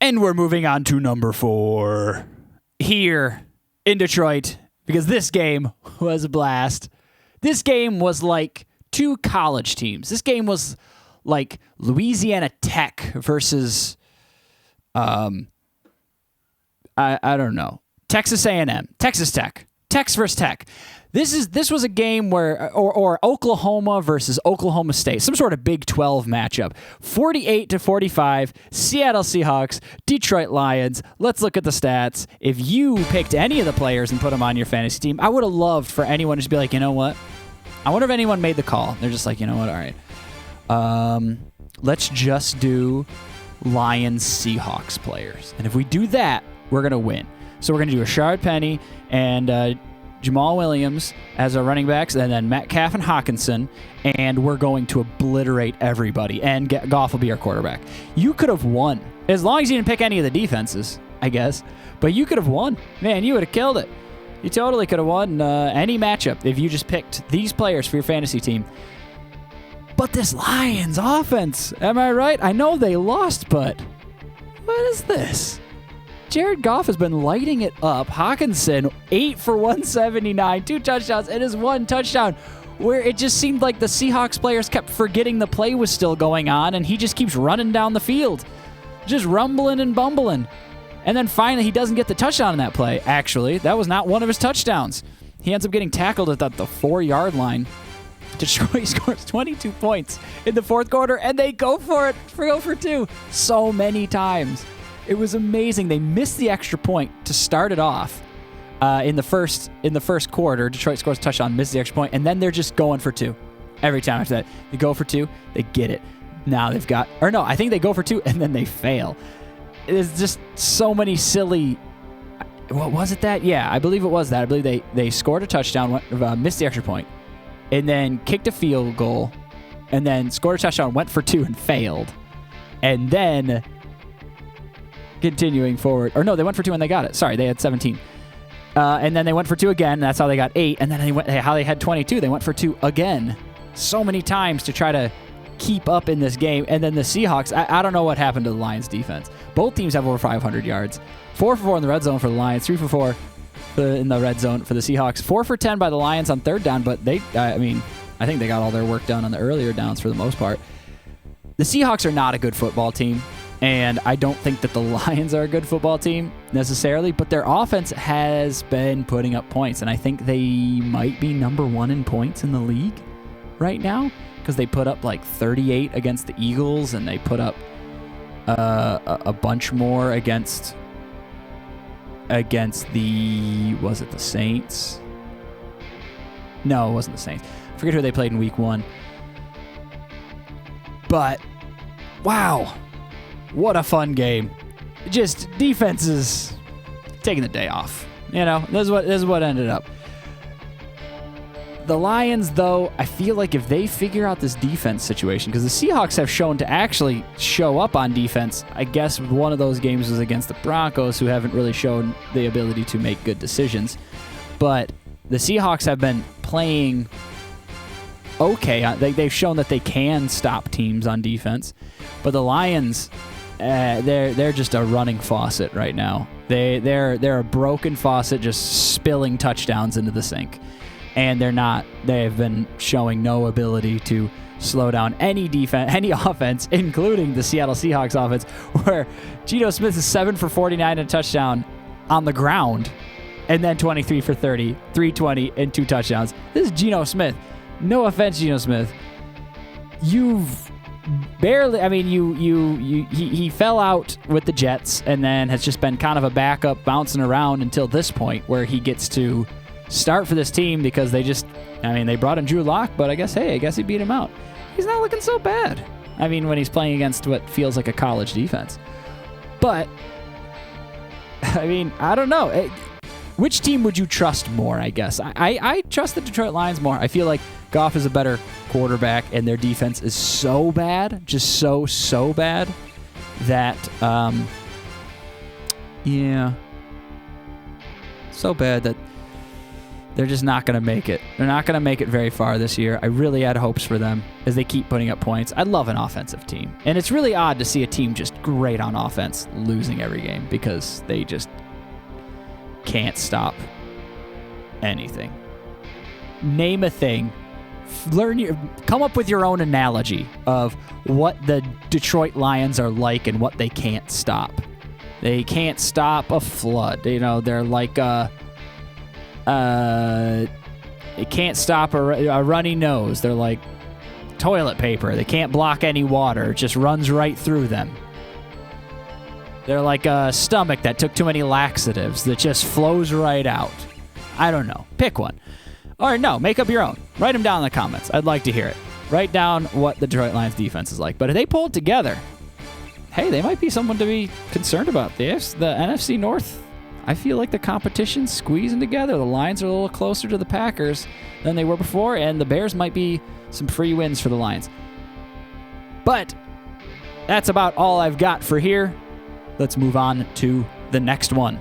And we're moving on to number 4 here in Detroit, because this game was a blast. This game was like 2 college teams. This game was like Louisiana Tech versus, I don't know, Texas A&M, Texas Tech, Tex versus Tech. This was a game where, or Oklahoma versus Oklahoma State, some sort of Big 12 matchup. 48-45, Seattle Seahawks, Detroit Lions. Let's look at the stats. If you picked any of the players and put them on your fantasy team, I would have loved for anyone to just be like, you know what? I wonder if anyone made the call. They're just like, you know what? All right. Let's just do Lions Seahawks players. And if we do that, we're going to win. So we're going to do Rashard Penny and Jamal Williams as our running backs, and then Metcalf and Hawkinson, and we're going to obliterate everybody, and Goff will be our quarterback. You could have won, as long as you didn't pick any of the defenses, I guess, but you could have won. Man, you would have killed it. You totally could have won any matchup if you just picked these players for your fantasy team. But this Lions offense, am I right? I know they lost, but what is this? Jared Goff has been lighting it up. Hawkinson, 8 for 179, 2 touchdowns, and his 1 touchdown, where it just seemed like the Seahawks players kept forgetting the play was still going on, and he just keeps running down the field, just rumbling and bumbling. And then finally, he doesn't get the touchdown in that play, actually. That was not one of his touchdowns. He ends up getting tackled at the 4-yard line. Detroit scores 22 points in the 4th quarter, and they go for it for 0 for 2 so many times. It was amazing. They missed the extra point to start it off in the first quarter. Detroit scores a touchdown, misses the extra point, and then they're just going for 2 every time after that. They go for 2, they get it. Now they've got, or no, I think they go for 2 and then they fail. There's just so many silly. What was it that? Yeah, I believe it was that. I believe they scored a touchdown, missed the extra point, and then kicked a field goal, and then scored a touchdown, went for 2 and failed, and then continuing forward. Or no, they went for 2 and they got it. Sorry, they had 17. And then they went for 2 again. That's how they got 8. And then how they had 22. They went for 2 again. So many times to try to keep up in this game. And then the Seahawks, I don't know what happened to the Lions defense. Both teams have over 500 yards. 4 for 4 in the red zone for the Lions. 3 for 4 in the red zone for the Seahawks. 4 for 10 by the Lions on 3rd down. But I think they got all their work done on the earlier downs for the most part. The Seahawks are not a good football team. And I don't think that the Lions are a good football team necessarily, but their offense has been putting up points, and I think they might be number 1 in points in the league right now because they put up like 38 against the Eagles, and they put up a bunch more against was it the Saints? No, it wasn't the Saints. I forget who they played in week 1. But, wow. What a fun game. Just defenses taking the day off. You know, this is what ended up. The Lions, though, I feel like if they figure out this defense situation, because the Seahawks have shown to actually show up on defense. I guess one of those games was against the Broncos, who haven't really shown the ability to make good decisions. But the Seahawks have been playing okay. They've shown that they can stop teams on defense. But the Lions, they're just a running faucet right now. They're a broken faucet just spilling touchdowns into the sink. And they've been showing no ability to slow down any defense, any offense, including the Seattle Seahawks offense, where Geno Smith is 7 for 49 and a touchdown on the ground, and then 23 for 30, 320 and 2 touchdowns. This is Geno Smith. No offense, Geno Smith. You've barely, he fell out with the Jets and then has just been kind of a backup bouncing around until this point where he gets to start for this team because they brought in Drew Lock, but I guess he beat him out. He's not looking so bad. When he's playing against what feels like a college defense. But, I don't know. Which team would you trust more, I guess? I trust the Detroit Lions more. I feel like Goff is a better quarterback, and their defense is so bad, just so bad, that, so bad that They're just not going to make it. They're not going to make it very far this year. I really had hopes for them as they keep putting up points. I love an offensive team. And it's really odd to see a team just great on offense losing every game because they just can't stop anything. Name a thing. Come up with your own analogy of what the Detroit Lions are like and what they can't stop. They can't stop a flood. They're like it can't stop a runny nose. They're like toilet paper. They can't block any water. It just runs right through them. They're like a stomach that took too many laxatives that just flows right out. I don't know. Pick one. Or no, make up your own. Write them down in the comments. I'd like to hear it. Write down what the Detroit Lions defense is like. But if they pull it together, hey, they might be someone to be concerned about. The NFC North, I feel like the competition's squeezing together. The Lions are a little closer to the Packers than they were before, and the Bears might be some free wins for the Lions. But that's about all I've got for here. Let's move on to the next one.